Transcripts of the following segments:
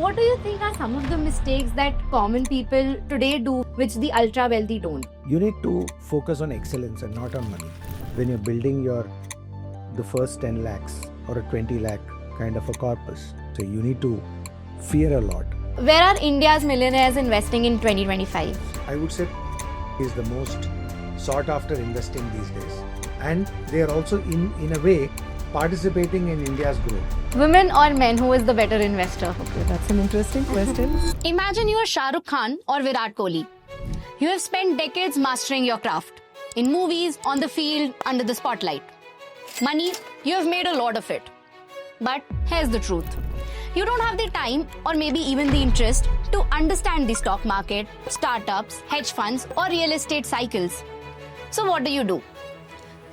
What do you think are some of the mistakes that common people today do which the ultra wealthy don't? You need to focus on excellence and not on money. When you're building the first 10 lakhs or a 20 lakh kind of a corpus, so you need to fear a lot. Where are India's millionaires investing in 2025? I would say is the most sought after investing these days. And they are also in a way participating in India's growth. Women or men, who is the better investor? Okay, that's an interesting question. Imagine you are Shah Rukh Khan or Virat Kohli. You have spent decades mastering your craft. In movies, on the field, under the spotlight. Money, you have made a lot of it. But here's the truth. You don't have the time or maybe even the interest to understand the stock market, startups, hedge funds or real estate cycles. So what do?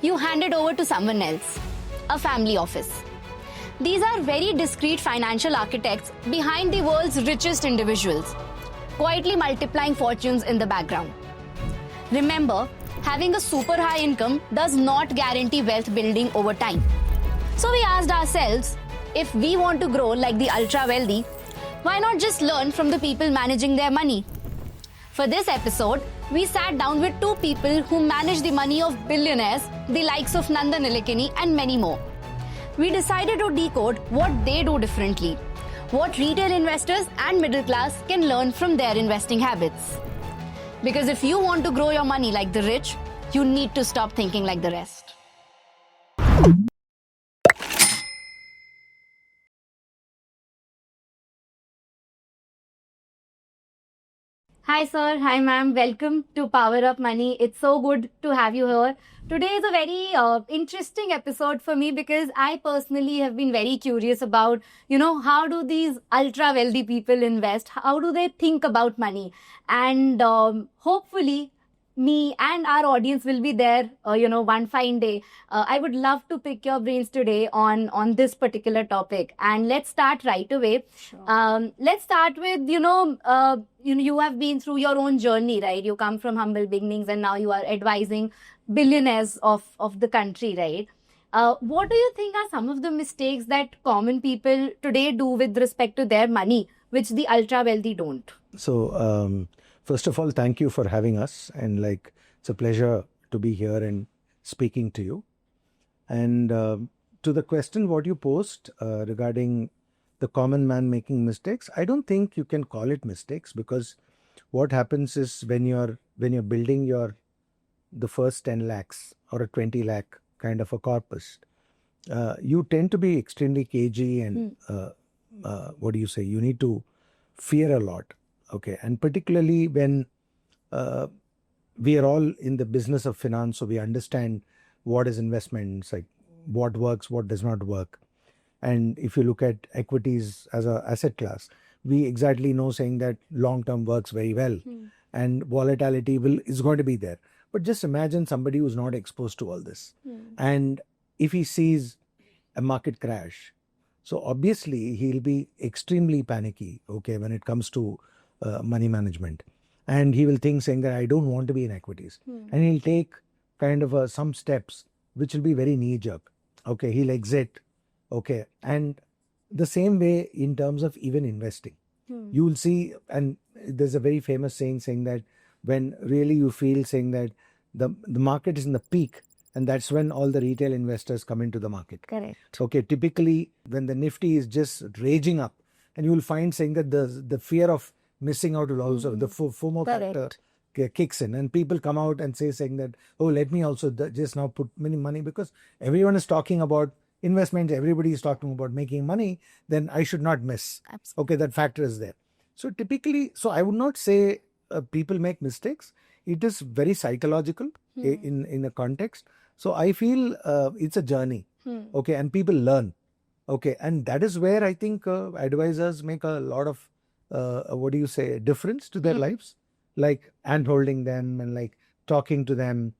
You hand it over to someone else, a family office. These are very discreet financial architects behind the world's richest individuals, quietly multiplying fortunes in the background. Remember, having a super high income does not guarantee wealth building over time. So we asked ourselves, if we want to grow like the ultra wealthy, why not just learn from the people managing their money? For this episode, we sat down with two people who manage the money of billionaires, the likes of Nandan Nilekani and many more. We decided to decode what they do differently, what retail investors and middle class can learn from their investing habits. Because if you want to grow your money like the rich, you need to stop thinking like the rest. Hi sir, hi ma'am, welcome to Power Up Money. It's so good to have you here. Today is a very interesting episode for me because I personally have been very curious about, how do these ultra wealthy people invest? How do they think about money? And hopefully me and our audience will be there, one fine day. I would love to pick your brains today on this particular topic. And let's start right away. Sure. Let's start with, you have been through your own journey, right? You come from humble beginnings and now you are advising billionaires of the country, right? What do you think are some of the mistakes that common people today do with respect to their money, which the ultra wealthy don't? So, first of all, thank you for having us. And it's a pleasure to be here and speaking to you. And to the question what you posed regarding the common man making mistakes, I don't think you can call it mistakes, because what happens is when you're building the first 10 lakhs or a 20 lakh kind of a corpus, you tend to be extremely cagey and you need to fear a lot. Okay, and particularly when we are all in the business of finance, so we understand what is investments, like what works, what does not work. And if you look at equities as an asset class, we exactly know saying that long-term works very well and volatility is going to be there. But just imagine somebody who's not exposed to all this. And if he sees a market crash, so obviously he'll be extremely panicky, okay, when it comes to money management. And he will think saying that I don't want to be in equities. And he'll take kind of some steps which will be very knee-jerk. Okay, he'll exit. Okay, and the same way in terms of even investing. You will see, and there's a very famous saying that when really you feel saying that the market is in the peak, and that's when all the retail investors come into the market. Correct. Okay, typically when the Nifty is just raging up, and you will find saying that the fear of missing out will also, the FOMO factor kicks in, and people come out and saying that, oh, let me also just now put many money, because everyone is talking about investments, everybody is talking about making money, then I should not miss. Absolutely. Okay, that factor is there. So typically, I would not say people make mistakes. It is very psychological in a context. So I feel it's a journey. Okay, and people learn. Okay, and that is where I think advisors make a lot of difference to their lives, like hand-holding them and like talking to them.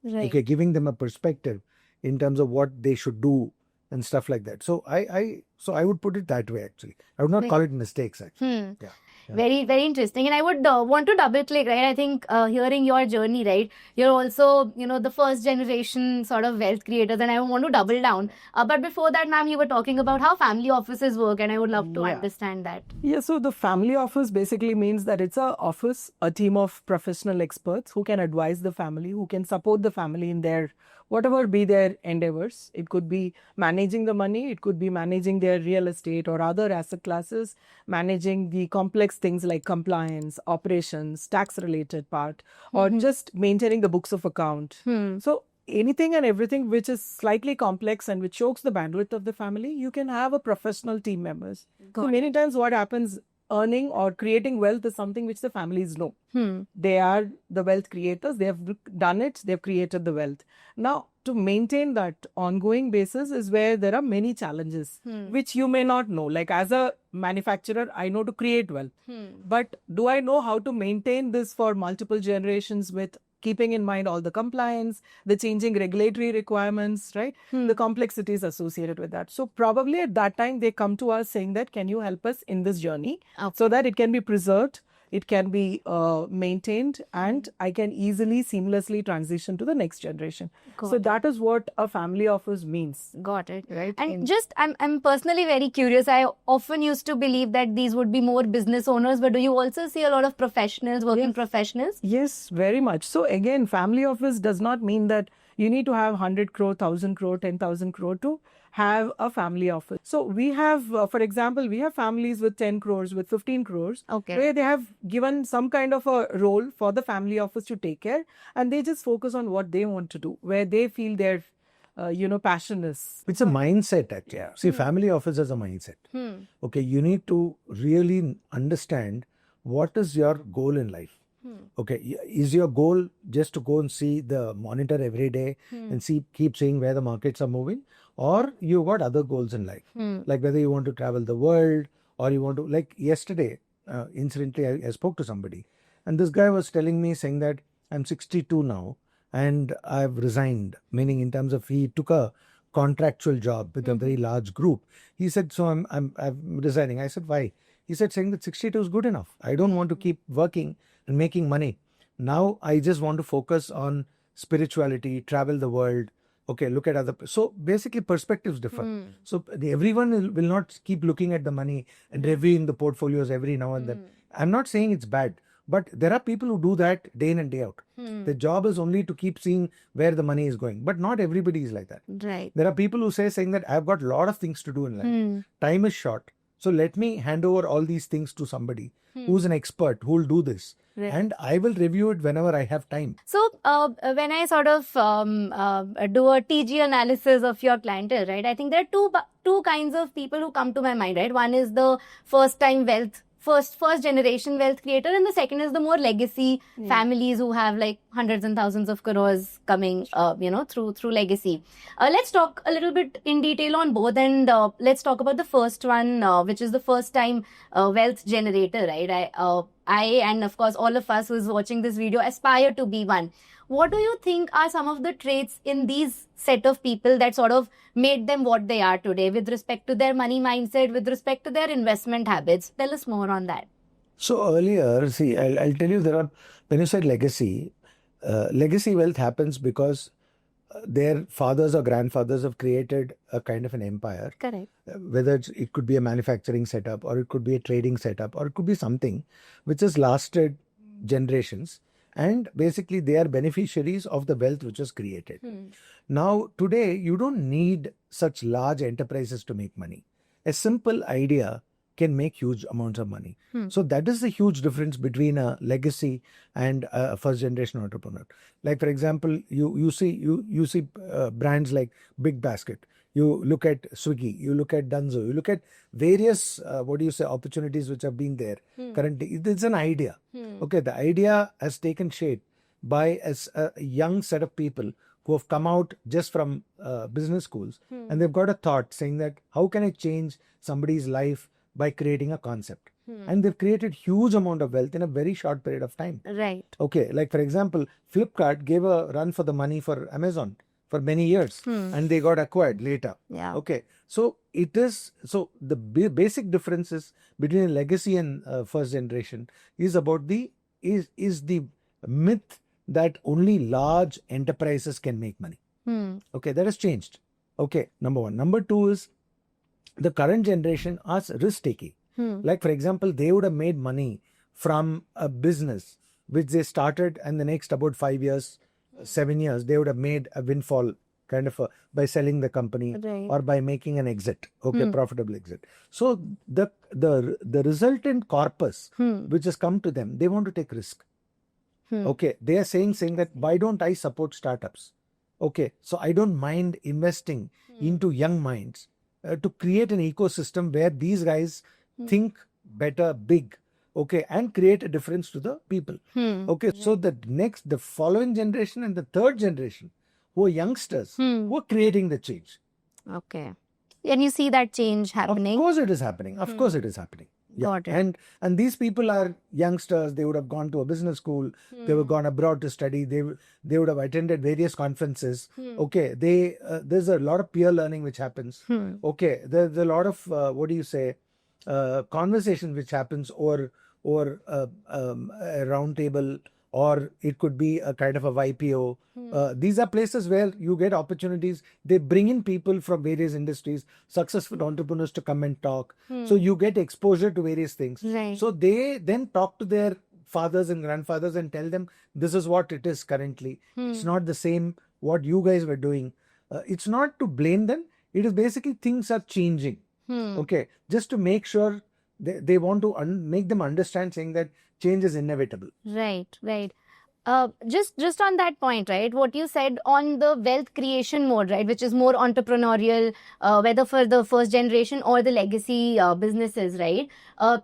Right. Okay, giving them a perspective in terms of what they should do and stuff like that. So I So I would put it that way, actually. I would not call it mistakes, actually. Yeah. Very, very interesting. And I would want to double click, right? I think hearing your journey, right? You're also, the first generation sort of wealth creators, and I want to double down. But before that, ma'am, you were talking about how family offices work, and I would love to understand that. Yeah, so the family office basically means that it's a office, a team of professional experts who can advise the family, who can support the family in their whatever be their endeavors. It could be managing the money, it could be managing their real estate or other asset classes, managing the complex things like compliance, operations, tax related part, or just maintaining the books of account. So anything and everything which is slightly complex and which chokes the bandwidth of the family, you can have a professional team members. So many times what happens, earning or creating wealth is something which the families know. They are the wealth creators. They have done it. They've created the wealth. Now, to maintain that ongoing basis is where there are many challenges, which you may not know. Like as a manufacturer, I know to create wealth. But do I know how to maintain this for multiple generations with keeping in mind all the compliance, the changing regulatory requirements, right? The complexities associated with that. So probably at that time, they come to us saying that, can you help us in this journey so that it can be preserved, it can be maintained, and I can easily, seamlessly transition to the next generation. So that is what a family office means. Got it. Right. And I'm personally very curious. I often used to believe that these would be more business owners, but do you also see a lot of professionals, working professionals? Yes, very much. So again, family office does not mean that you need to have 100 crore, 1000 crore, 10,000 crore to have a family office. So we have, for example, we have families with 10 crores, with 15 crores, where they have given some kind of a role for the family office to take care, and they just focus on what they want to do, where they feel their passion is. It's a mindset, actually. See, family office is a mindset. Okay, you need to really understand what is your goal in life. Okay, is your goal just to go and see the monitor every day and keep seeing where the markets are moving, or you got other goals in life, like whether you want to travel the world or you want to, like yesterday, incidentally, I spoke to somebody, and this guy was telling me, saying that I'm 62 now and I've resigned, meaning in terms of he took a contractual job with a very large group. He said, so I'm resigning. I said, why? He said, saying that 62 is good enough. I don't want to keep working and making money. Now I just want to focus on spirituality, travel the world. Okay, look at other. So basically perspectives differ. So everyone will not keep looking at the money and reviewing the portfolios every now and then. I'm not saying it's bad, but there are people who do that day in and day out. The job is only to keep seeing where the money is going. But not everybody is like that. Right. There are people who saying that I've got a lot of things to do in life. Time is short. So let me hand over all these things to somebody who's an expert, who will do this. Right. And I will review it whenever I have time. So when I sort of do a TG analysis of your clientele, right, I think there are two kinds of people who come to my mind, right? One is the first generation wealth creator, and the second is the more legacy families who have like hundreds and thousands of crores coming through legacy. Let's talk a little bit in detail on both, and let's talk about the first one, which is the first time wealth generator, right? I and of course all of us who is watching this video aspire to be one. What do you think are some of the traits in these set of people that sort of made them what they are today with respect to their money mindset, with respect to their investment habits? Tell us more on that. So earlier, see, I'll tell you, when you said legacy wealth happens because their fathers or grandfathers have created a kind of an empire. Correct. Whether it could be a manufacturing setup, or it could be a trading setup, or it could be something which has lasted generations. And basically, they are beneficiaries of the wealth which was created. Now, today, you don't need such large enterprises to make money. A simple idea can make huge amounts of money. So that is the huge difference between a legacy and a first generation entrepreneur. Like, for example, you see brands like Big Basket. You look at Swiggy, you look at Dunzo, you look at various, opportunities which have been there. Currently, it's an idea. Okay, the idea has taken shape by a young set of people who have come out just from business schools, and they've got a thought saying that, how can I change somebody's life by creating a concept? And they've created huge amount of wealth in a very short period of time. Right. Okay, like for example, Flipkart gave a run for the money for Amazon. for many years and they got acquired later. Yeah. Okay. So the basic differences between legacy and first generation is about the myth that only large enterprises can make money. Okay, that has changed. Okay, number one. Number two is the current generation are risk taking. Like for example, they would have made money from a business which they started, and the next about 5 years, 7 years, they would have made a windfall by selling the company or by making an exit, profitable exit. So the resultant corpus which has come to them, they want to take risk. Okay, they are saying that why don't I support startups? Okay, so I don't mind investing into young minds to create an ecosystem where these guys think better, big, okay, and create a difference to the people. Okay, so the following generation and the third generation, who are youngsters, who are creating the change. Okay. And you see that change happening? Of course it is happening. Of course it is happening. Yeah. Got it. And these people are youngsters. They would have gone to a business school. They would have gone abroad to study. They would have attended various conferences. Okay, there's a lot of peer learning which happens. Okay, there's a lot of conversation which happens, or a round table, or it could be a kind of a YPO. These are places where you get opportunities. They bring in people from various industries, successful entrepreneurs to come and talk. So you get exposure to various things. Right. So they then talk to their fathers and grandfathers and tell them, this is what it is currently. It's not the same what you guys were doing. It's not to blame them. It is basically things are changing. Okay, just to make sure they want to make them understand, saying that change is inevitable. Right. Just on that point, right, what you said on the wealth creation mode, right, which is more entrepreneurial, whether for the first generation or the legacy businesses, right,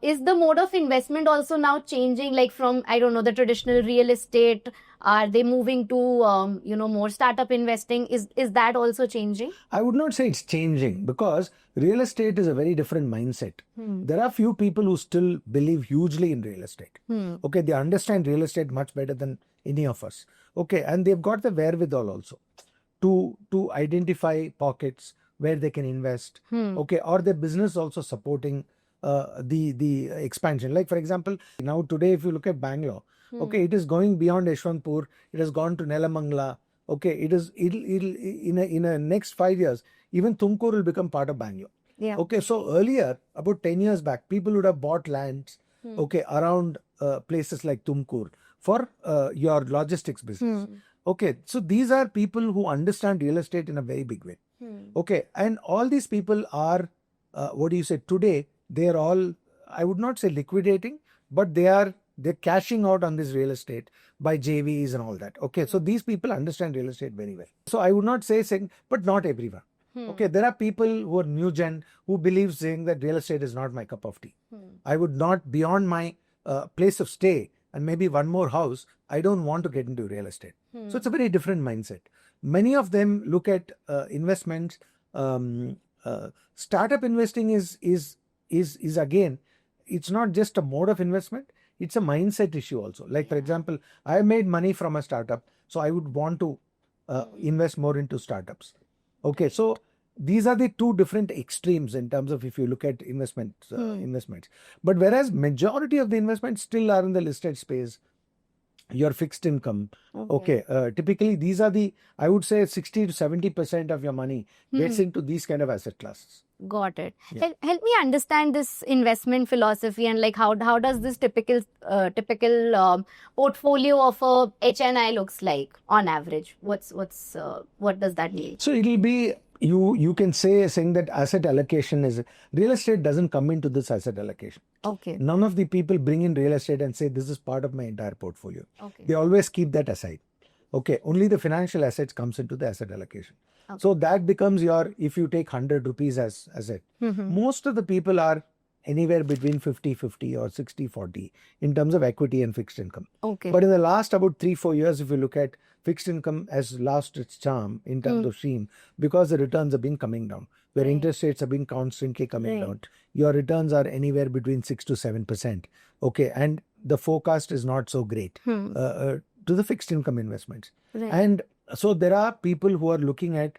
is the mode of investment also now changing, like from, I don't know, the traditional real estate? Are they moving to more startup investing? Is that also changing? I would not say it's changing, because real estate is a very different mindset. There are few people who still believe hugely in real estate. Okay, they understand real estate much better than any of us. Okay, and they've got the wherewithal also to identify pockets where they can invest. Okay, or their business also supporting the expansion. Like for example, now today if you look at Bangalore, okay, it is going beyond Yeshwanthpur. It has gone to Nelamangala. Okay, it'll in a next 5 years, even Tumkur will become part of Bangalore. Yeah. Okay, so earlier, about 10 years back, people would have bought lands, okay, around places like Tumkur for your logistics business. Okay, so these are people who understand real estate in a very big way. Okay, and all these people are, today, they are all, I would not say liquidating, but they're cashing out on this real estate by JVs and all that. Okay, so these people understand real estate very well. So I would not saying, but not everyone. Okay, there are people who are new gen who believe saying that real estate is not my cup of tea. I would not, beyond my place of stay and maybe one more house, I don't want to get into real estate. So it's a very different mindset. Many of them look at investments. Startup investing is again, it's not just a mode of investment. It's a mindset issue also. Like for example, I made money from a startup, so I would want to invest more into startups. Okay, so these are the two different extremes in terms of if you look at investments. But whereas majority of the investments still are in the listed space, your fixed income. Okay, typically these are I would say 60 to 70% of your money gets into these kind of asset classes. Got it. Yeah. Help me understand this investment philosophy, and like how does this typical portfolio of a HNI looks like on average? What does that mean? So it'll be, you can saying that asset allocation is, real estate doesn't come into this asset allocation. Okay. None of the people bring in real estate and say this is part of my entire portfolio. Okay. They always keep that aside. Okay, only the financial assets comes into the asset allocation. Okay. So that becomes if you take 100 rupees as asset, most of the people are anywhere between 50-50 or 60-40 in terms of equity and fixed income. Okay. But in the last about 3-4 years, if you look at fixed income has lost its charm in terms of sheen, because the returns have been coming down, where interest rates have been constantly coming down. Your returns are anywhere between 6 to 7%. Okay, and the forecast is not so great to the fixed income investments. And So there are people who are looking at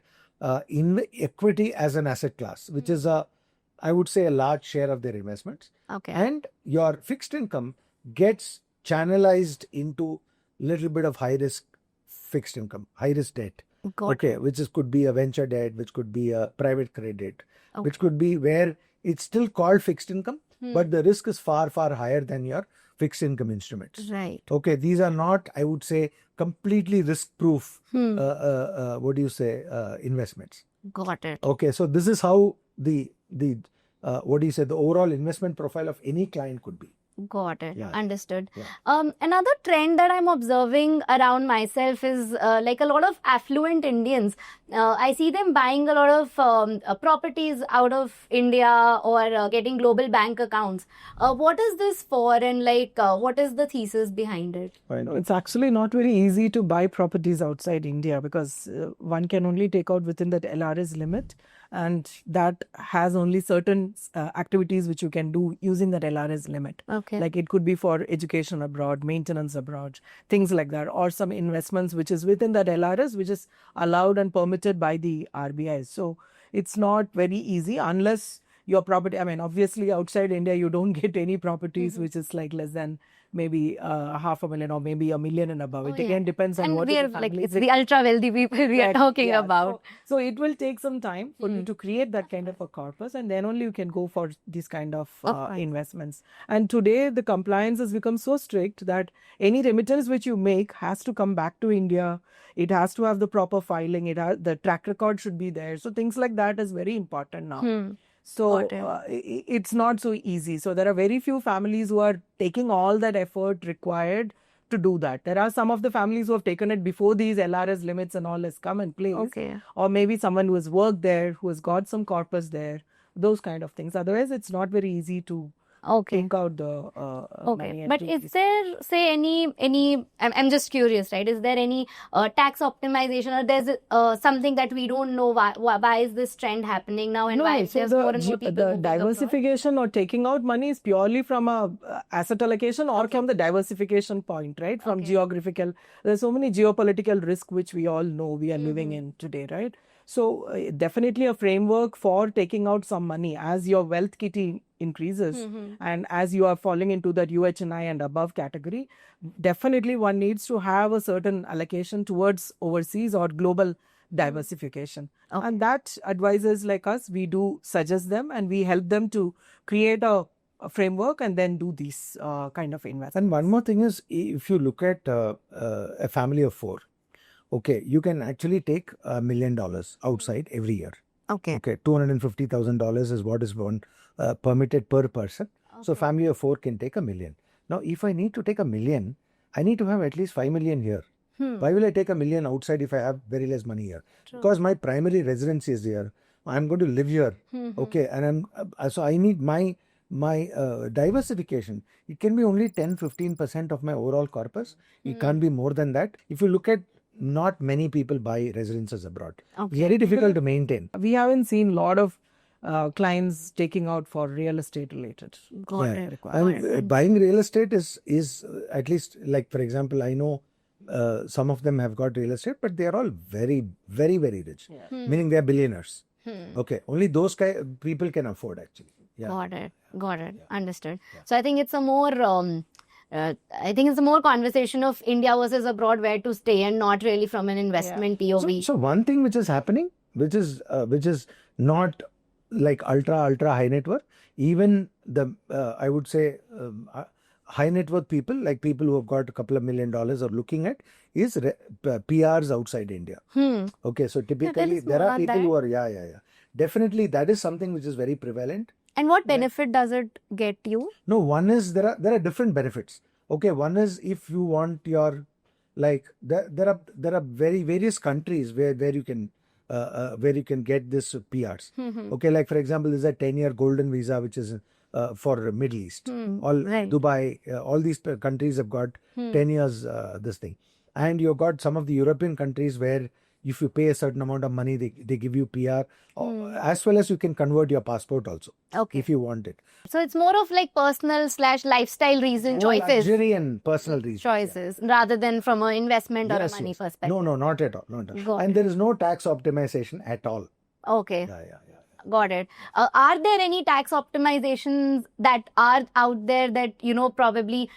in equity as an asset class, which is I would say, a large share of their investments. Okay. And your fixed income gets channelized into little bit of high risk fixed income, high risk debt. Got it. Which could be a venture debt, which could be a private credit, Okay. which could be where it's still called fixed income, but the risk is far, far higher than your fixed income instruments. Right. Okay, these are not, I would say, completely risk-proof, investments. Got it. Okay, so this is how the the overall investment profile of any client could be. Got it. Yeah. Understood. Yeah. Another trend that I'm observing around myself is like a lot of affluent Indians. I see them buying a lot of properties out of India or getting global bank accounts. What is this for, and what is the thesis behind it? It's actually not very easy to buy properties outside India because one can only take out within that LRS limit, and that has only certain activities which you can do using that LRS limit. Okay. Like it could be for education abroad, maintenance abroad, things like that, or some investments which is within that LRS, which is allowed and permitted by the RBI. So it's not very easy unless your property, I mean, obviously outside India, you don't get any properties which is like less than maybe $500,000 or maybe $1 million and above. It again depends on And what we is are the like, family. it's the ultra wealthy people we are talking Yeah, about. So it will take some time for you to create that kind of a corpus, and then only you can go for these kind of Okay. investments. And today the compliance has become so strict that any remittance which you make has to come back to India. It has to have the proper filing. The track record should be there. So things like that is very important now. So Got it. it's not so easy. So there are very few families who are taking all that effort required to do that. There are some of the families who have taken it before these LRS limits and all has come in place. Okay. Or maybe someone who has worked there, who has got some corpus there, those kind of things. Otherwise, it's not very easy to Okay. take out the money. Okay, and but do is these. there, say, any? I'm just curious, right? Is there any tax optimization, or there's something that we don't know why is this trend happening now, and why So there's more and more people the moving abroad? diversification or taking out money is purely from a asset allocation or from the diversification point, right? From geographical, there's so many geopolitical risk which we all know we are living in today, right? So definitely a framework for taking out some money as your wealth kitty increases and as you are falling into that UHNI and above category, definitely one needs to have a certain allocation towards overseas or global diversification. And that advisors like us, we do suggest them and we help them to create a framework and then do these kind of investments. And one more thing is, if you look at a family of 4, okay, you can actually take $1 million outside every year. Okay. Okay, $250,000 is what is permitted per person. So family of 4 can take $1 million. Now, if I need to take $1 million, I need to have at least $5 million here. Why will I take $1 million outside if I have very less money here? Because my primary residence is here. I'm going to live here. Okay, and so I need my diversification. It can be only 10-15% of my overall corpus. It can't be more than that. If you look at, not many people buy residences abroad. It's very difficult to maintain. We haven't seen a lot of clients taking out for real estate related. Got it. And buying real estate is at least, like, for example, I know some of them have got real estate, but they are all very, very, very rich. Meaning they are billionaires. Okay, only those people can afford actually. Yeah. Got it. Understood. So I think it's a more conversation of India versus abroad, where to stay, and not really from an investment POV. So one thing which is happening, which is not like ultra high net worth, even the I would say high net worth people, like people who have got a couple of $1 million are looking at, is PRs outside India. Okay, so typically there are people who are definitely that is something which is very prevalent. And what benefit does it get you? No, one is there are different benefits. Okay, one is if you want your, like, there are various countries where you can get this PRs. Okay, like for example, there's a 10-year golden visa which is for Middle East. Dubai, all these countries have got 10 years this thing. And you've got some of the European countries where if you pay a certain amount of money, they give you PR, as well as you can convert your passport also, Okay. if you want it. So it's more of like personal/lifestyle reason choices. Luxury and personal reasons. Choices rather than from an investment or a Yes, money yes. perspective. No, not at all. Not at all. Got And it. there is no tax optimization at all. Okay. Yeah. Got it. Are there any tax optimizations that are out there that, probably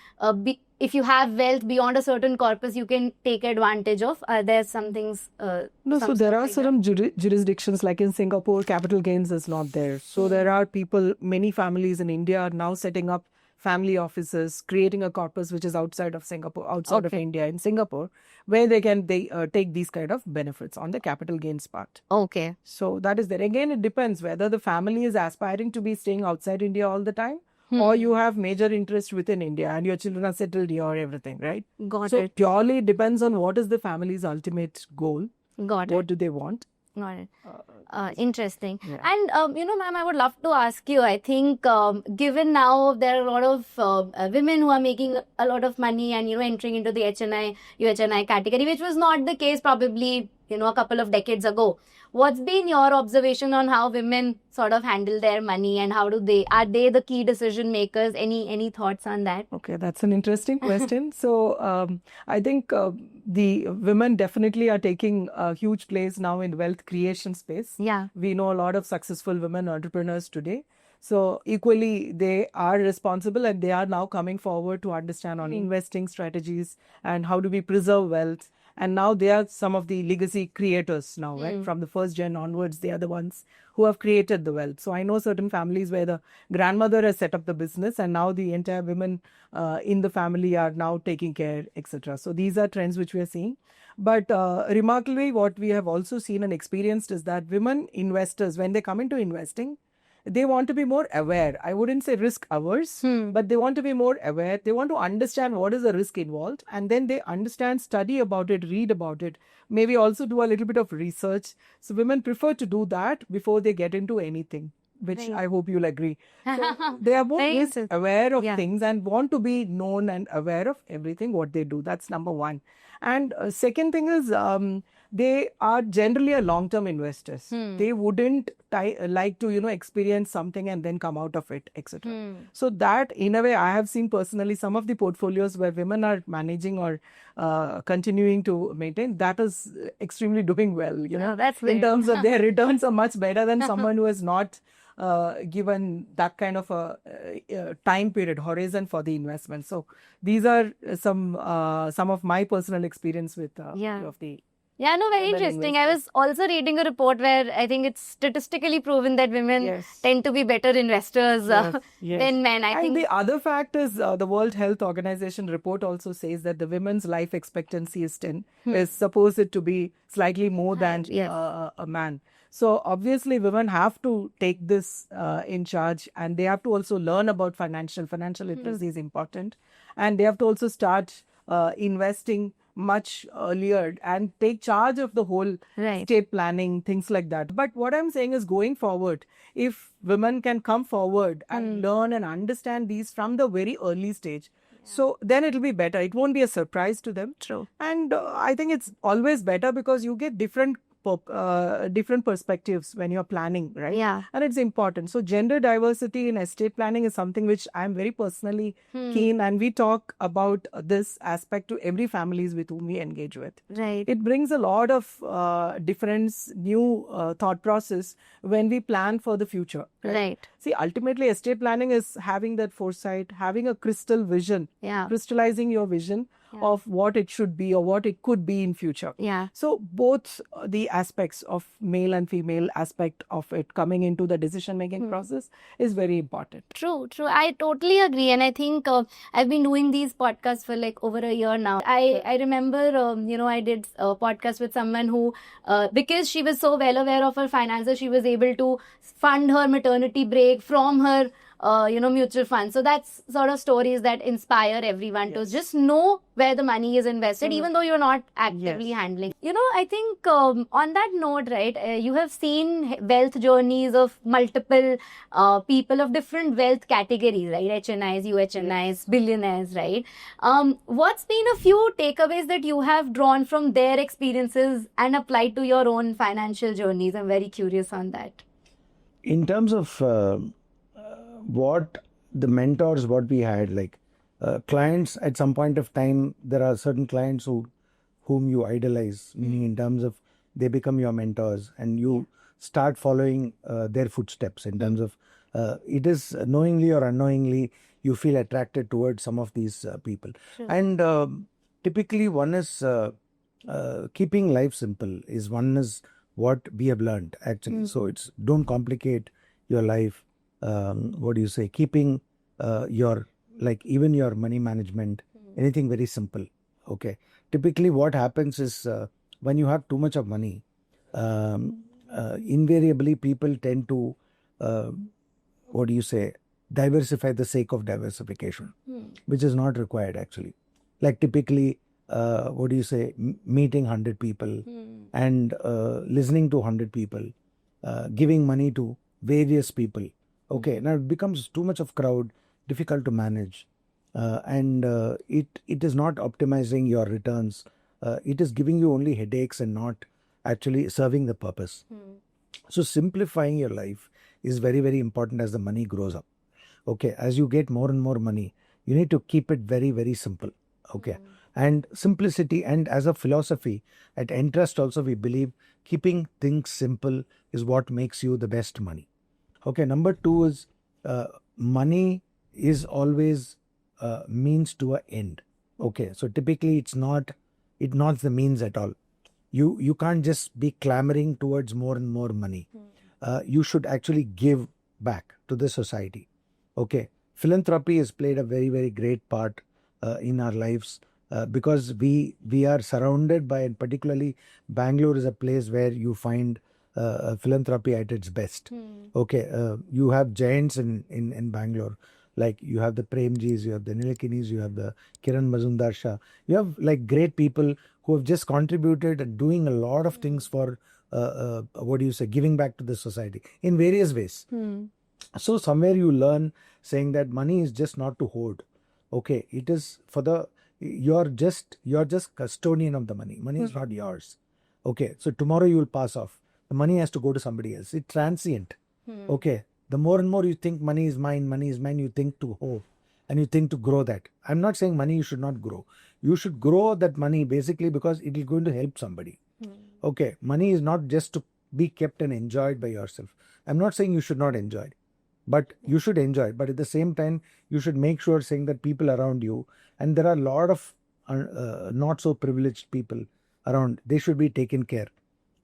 if you have wealth beyond a certain corpus, you can take advantage of? Are there some things? No, so there are certain jurisdictions like in Singapore, capital gains is not there. So there are many families in India are now setting up family offices, creating a corpus which is outside of Singapore, outside of India in Singapore, where they can take these kind of benefits on the capital gains part. Okay. So that is there. Again, it depends whether the family is aspiring to be staying outside India all the time, or you have major interest within India and your children are settled here, everything, right? Got So it. purely depends on what is the family's ultimate goal. Got What it. do they want? Got it. Interesting. Yeah. And, ma'am, I would love to ask you, I think, given now there are a lot of women who are making a lot of money and, entering into the HNI, UHNI category, which was not the case probably, a couple of decades ago. What's been your observation on how women sort of handle their money and are they the key decision makers? Any thoughts on that? Okay, that's an interesting question. So I think the women definitely are taking a huge place now in wealth creation space. Yeah. We know a lot of successful women entrepreneurs today. So equally, they are responsible and they are now coming forward to understand on investing strategies and how do we preserve wealth. And now they are some of the legacy creators now, right? From the first gen onwards, they are the ones who have created the wealth. So I know certain families where the grandmother has set up the business and now the entire women in the family are now taking care, etc. So these are trends which we are seeing. But remarkably, what we have also seen and experienced is that women investors, when they come into investing, they want to be more aware. I wouldn't say risk averse, but they want to be more aware. They want to understand what is the risk involved, and then they understand, study about it, read about it, maybe also do a little bit of research. So women prefer to do that before they get into anything, which I hope you'll agree. So they are more aware of things and want to be known and aware of everything what they do. That's number one. And second thing is they are generally a long-term investors. They wouldn't like to, experience something and then come out of it, etc. So that, in a way, I have seen personally some of the portfolios where women are managing or continuing to maintain, that is extremely doing well, that's in terms of their returns are much better than someone who has not given that kind of a time period horizon for the investment. So these are some of my personal experience with of the. Yeah, no, very interesting. I was also reading a report where I think it's statistically proven that women tend to be better investors than men. I think the other fact is the World Health Organization report also says that the women's life expectancy is supposed to be slightly more than a man. So obviously women have to take this in charge, and they have to also learn about financial literacy is important, and they have to also start investing much earlier and take charge of the whole estate planning, things like that. But what I'm saying is, going forward, if women can come forward and learn and understand these from the very early stage, so then it'll be better. It won't be a surprise to them. True. And I think it's always better because you get different perspectives when you're planning, right? Yeah. And it's important. So gender diversity in estate planning is something which I'm very personally keen, and we talk about this aspect to every families with whom we engage with. Right. It brings a lot of difference, new thought process when we plan for the future. Right. See, ultimately estate planning is having that foresight, having a crystal vision, crystallizing your vision of what it should be or what it could be in future. Yeah. So both the aspects of male and female aspect of it coming into the decision-making process is very important. True. I totally agree. And I think I've been doing these podcasts for like over a year now. I remember, I did a podcast with someone who, because she was so well aware of her finances, she was able to fund her maternity break from her mutual funds. So that's sort of stories that inspire everyone to just know where the money is invested, even though you're not actively handling. I think on that note, right, you have seen wealth journeys of multiple people of different wealth categories, right? HNIs, UHNIs, billionaires, right? What's been a few takeaways that you have drawn from their experiences and applied to your own financial journeys? I'm very curious on that. In terms of what the mentors, what we had, like clients at some point of time, there are certain clients whom you idolize, meaning in terms of they become your mentors and you start following their footsteps in terms of it is knowingly or unknowingly you feel attracted towards some of these people. And typically one is keeping life simple is what we have learned actually. So it's don't complicate your life. What do you say? Keeping your even your money management, anything very simple. Okay. Typically, what happens is when you have too much of money, invariably people tend to diversify the sake of diversification, which is not required actually. Like typically, meeting 100 people and listening to 100 people, giving money to various people. Okay, now it becomes too much of crowd, difficult to manage, and it is not optimizing your returns. It is giving you only headaches and not actually serving the purpose. So simplifying your life is very, very important as the money grows up. Okay, as you get more and more money, you need to keep it very, very simple. Okay, and simplicity, and as a philosophy at Entrust also we believe keeping things simple is what makes you the best money. Okay, number two is money is always means to an end. Okay, so typically it's not the means at all. You can't just be clamoring towards more and more money. You should actually give back to the society. Okay, philanthropy has played a very, very great part in our lives because we are surrounded by, and particularly Bangalore is a place where you find philanthropy at its best. Okay, you have giants in Bangalore, like you have the Premjis, you have the Nilakanis, you have the Kiran Mazumdar Shah. You have like great people who have just contributed and doing a lot of things for giving back to the society in various ways. So somewhere you learn saying that money is just not to hoard. Okay, it is for you're just custodian of the money. Money is not yours. Okay, so tomorrow you will pass off. The money has to go to somebody else. It's transient. Okay, the more and more you think money is mine, you think to hoard and you think to grow that. I'm not saying money you should not grow. You should grow that money basically because it is going to help somebody. Okay, money is not just to be kept and enjoyed by yourself. I'm not saying you should not enjoy it, but you should enjoy it. But at the same time, you should make sure saying that people around you, and there are a lot of not so privileged people around, they should be taken care.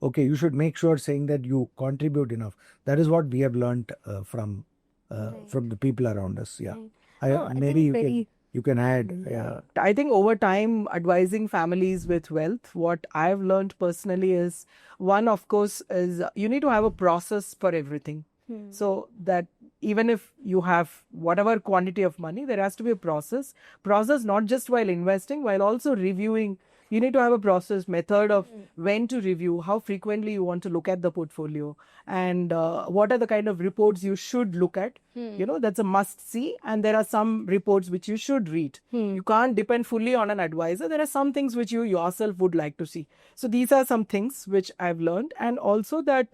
Okay, you should make sure saying that you contribute enough. That is what we have learned from the people around us. Yeah, you can add. Yeah, I think over time, advising families with wealth, what I've learned personally is one, of course, is you need to have a process for everything. So that even if you have whatever quantity of money, there has to be a process not just while investing, while also reviewing. You need to have a process, method of when to review, how frequently you want to look at the portfolio, and what are the kind of reports you should look at. That's a must see, and there are some reports which you should read. You can't depend fully on an advisor. There are some things which you yourself would like to see. So these are some things which I've learned, and also that,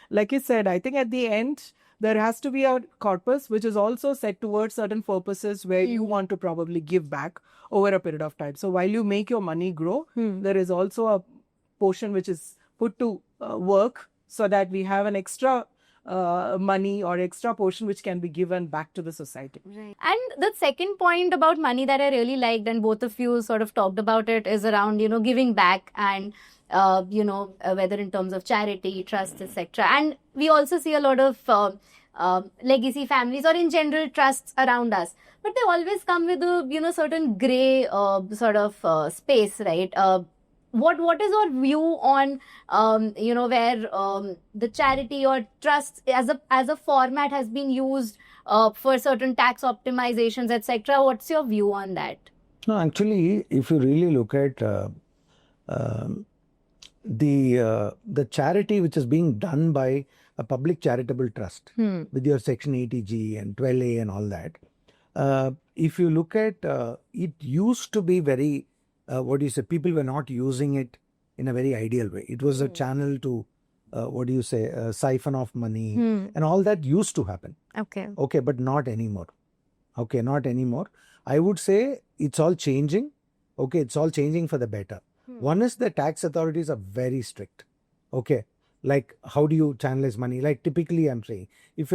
like you said, I think at the end, there has to be a corpus which is also set towards certain purposes where you want to probably give back over a period of time. So while you make your money grow, there is also a portion which is put to work so that we have an extra money or extra portion which can be given back to the society. Right. And the second point about money that I really liked, and both of you sort of talked about it, is around, giving back and, whether in terms of charity, trust, etc. And we also see a lot of legacy families or in general trusts around us. But they always come with a, certain grey sort of space, right? what is your view on where the charity or trust as a format has been used for certain tax optimizations, etc.? What's your view on that? No, actually, if you really look at the charity which is being done by a public charitable trust with your Section 80G and 12A and all that, if you look at it used to be very, people were not using it in a very ideal way. It was a channel to, siphon off money and all that used to happen. Okay, but not anymore. Okay, not anymore. I would say it's all changing. Okay, it's all changing for the better. One is the tax authorities are very strict. Okay, like how do you channelize money? Like typically, I'm saying if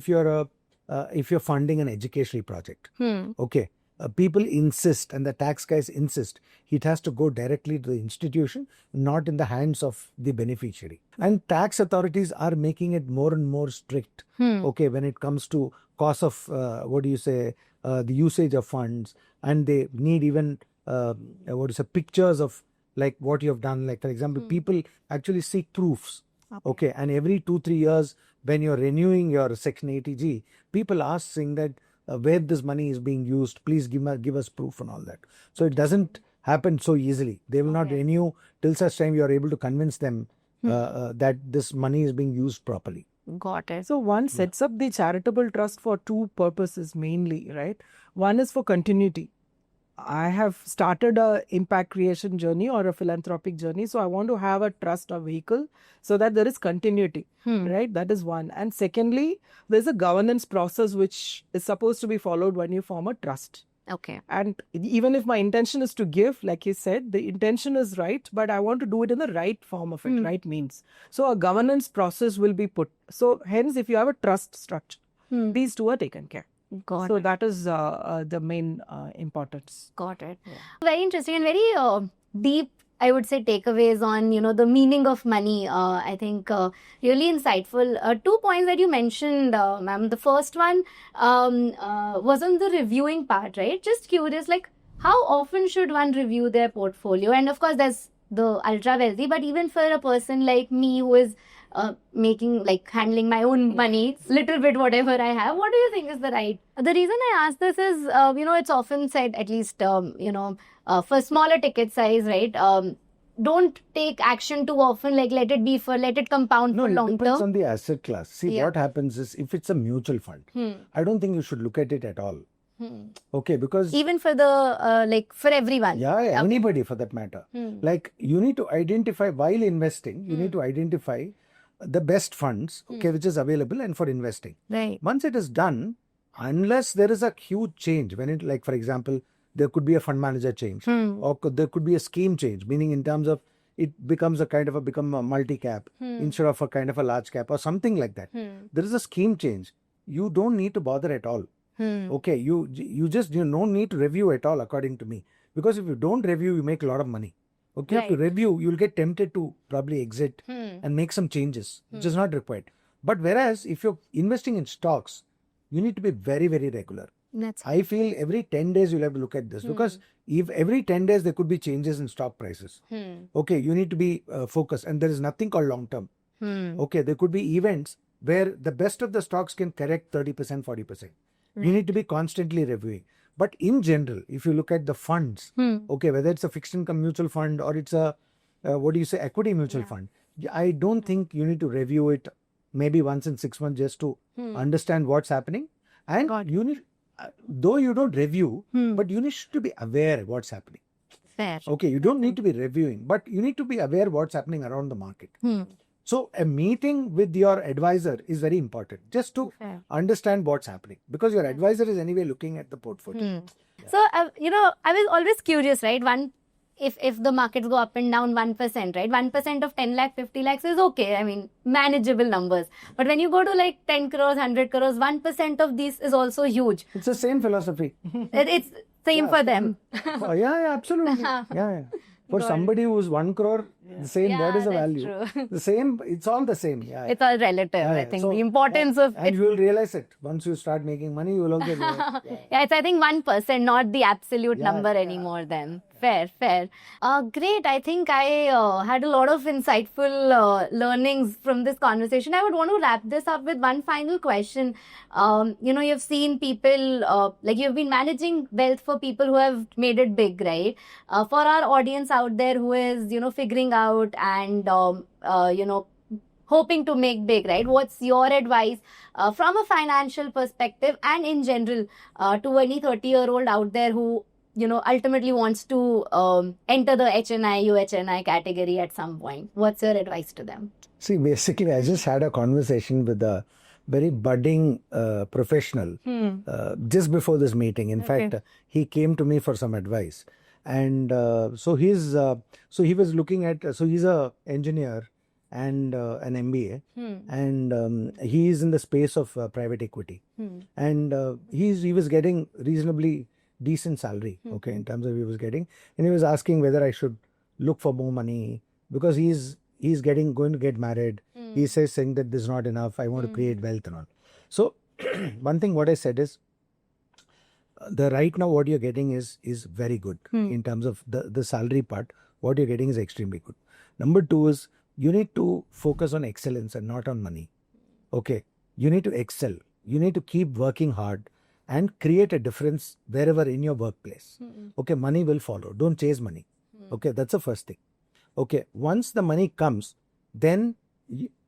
you're funding an educational project, okay, people insist and the tax guys insist it has to go directly to the institution, not in the hands of the beneficiary. And tax authorities are making it more and more strict. Okay, when it comes to cost of the usage of funds, and they need even pictures of like what you have done. Like for example, people actually seek proofs. Okay, and every 2-3 years when you're renewing your Section 80G, people ask saying that where this money is being used, please give us proof and all that. So it doesn't happen so easily. They will not renew till such time you are able to convince them that this money is being used properly. Got it. So one sets up the charitable trust for two purposes mainly, right? One is for continuity. I have started a impact creation journey or a philanthropic journey. So I want to have a trust or vehicle so that there is continuity, right? That is one. And secondly, there's a governance process which is supposed to be followed when you form a trust. Okay. And even if my intention is to give, like you said, the intention is right, but I want to do it in the right form of it, right means. So a governance process will be put. So hence, if you have a trust structure, these two are taken care. So that is the main importance. Got it. Yeah. Very interesting and very deep, I would say, takeaways on, the meaning of money. I think really insightful. 2 points that you mentioned, ma'am. The first one was on the reviewing part, right? Just curious, like how often should one review their portfolio? And of course, there's the ultra wealthy, but even for a person like me who is handling my own money, little bit whatever I have, what do you think is the right? The reason I ask this is, it's often said, at least, for smaller ticket size, right? Don't take action too often, like let it compound for long term. No, it depends on the asset class. See, what happens is if it's a mutual fund, I don't think you should look at it at all. Okay, because even for the for everyone. Yeah, anybody for that matter. Like you need to identify while investing, you need to identify the best funds, which is available and for investing. Right. Once it is done, unless there is a huge change, when it, like for example, there could be a fund manager change or there could be a scheme change, meaning in terms of it becomes become a multi-cap instead of a kind of a large cap or something like that. There is a scheme change. You don't need to bother at all. Okay, you don't need to review at all, according to me, because if you don't review, you make a lot of money. Okay, right. To review, you'll get tempted to probably exit and make some changes, which is not required. But whereas if you're investing in stocks, you need to be very, very regular. I feel every 10 days you'll have to look at this because if every 10 days there could be changes in stock prices. Okay, you need to be focused, and there is nothing called long term. Okay, there could be events where the best of the stocks can correct 30%, 40%. You need to be constantly reviewing. But in general, if you look at the funds, okay, whether it's a fixed income mutual fund or it's a, equity mutual fund, I don't think you need to review it maybe once in 6 months just to understand what's happening. And you need, though you don't review, but you need to be aware what's happening. Fair. Okay, you don't need to be reviewing, but you need to be aware what's happening around the market. So a meeting with your advisor is very important, just to understand what's happening, because your advisor is anyway looking at the portfolio. So, I was always curious, right? If the markets go up and down 1%, right? 1% of 10 lakh, 50 lakhs is okay. I mean, manageable numbers. But when you go to like 10 crores, 100 crores, 1% of these is also huge. It's the same philosophy. It's same for them. Yeah, absolutely. For somebody who's 1 crore, The same, what is the that's value? true. The same, it's all the same. Yeah. It's all relative. Yeah, I yeah. think So, the importance of and you will realize it. Once you start making money, you will also realize. yeah, it's I think 1%, not the absolute Yeah, number yeah. anymore. Then fair. Great. I think I had a lot of insightful learnings from this conversation. I would want to wrap this up with one final question. You've seen people like you've been managing wealth for people who have made it big, right? For our audience out there who is figuring out and hoping to make big, right? What's your advice from a financial perspective and in general to any 30-year-old out there who, ultimately wants to enter the HNI, UHNI category at some point? What's your advice to them? See, basically, I just had a conversation with a very budding professional just before this meeting. In fact, he came to me for some advice. And so he was looking at, so he's a engineer and an MBA, and he is in the space of private equity, and he was getting reasonably decent salary, okay, in terms of he was getting, and he was asking whether I should look for more money because he's going to get married. He says saying that this is not enough. I want to create wealth and all. So one thing what I said is, the right now what you're getting is very good in terms of the salary part. What you're getting is extremely good. Number two is you need to focus on excellence and not on money. Okay, you need to excel. You need to keep working hard and create a difference wherever in your workplace. Okay, money will follow. Don't chase money. Okay, that's the first thing. Okay, once the money comes, then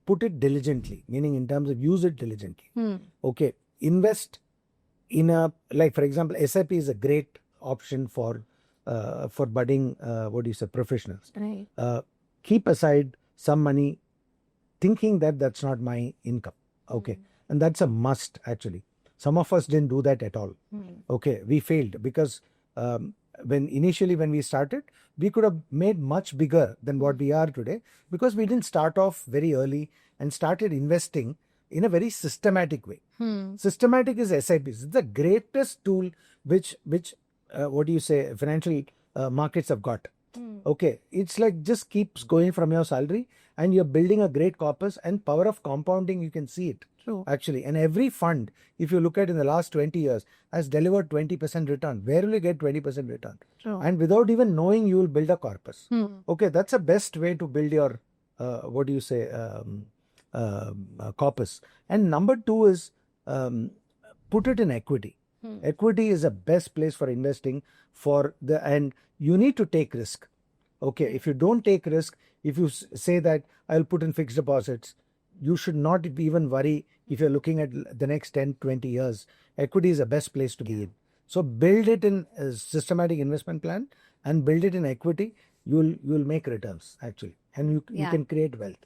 put it diligently, meaning in terms of use it diligently. Okay, invest in a, like for example, SIP is a great option for budding professionals. Right. Keep aside some money, thinking that that's not my income. Okay, and that's a must actually. Some of us didn't do that at all. Okay, we failed because when we started, we could have made much bigger than what we are today because we didn't start off very early and started investing in a very systematic way. Systematic is SIPs. It's the greatest tool which financial markets have got. Okay, it's like just keeps going from your salary and you're building a great corpus, and power of compounding, you can see it. True. Actually, and every fund, if you look at in the last 20 years, has delivered 20% return. Where will you get 20% return? True. And without even knowing, you will build a corpus. Okay, that's the best way to build your corpus. And number two is put it in equity. Equity is the best place for investing and you need to take risk. Okay, if you don't take risk, if you say that I'll put in fixed deposits, you should not even worry if you're looking at the next 10, 20 years. Equity is the best place to be in. So build it in a systematic investment plan and build it in equity. You'll make returns actually, and you can create wealth.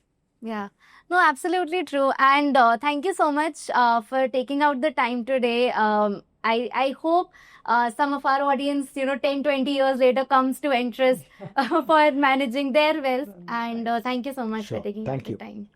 Yeah, no, absolutely true. And thank you so much for taking out the time today. I hope some of our audience, 10, 20 years later comes to Entrust for managing their wealth. And thank you so much for taking out the time.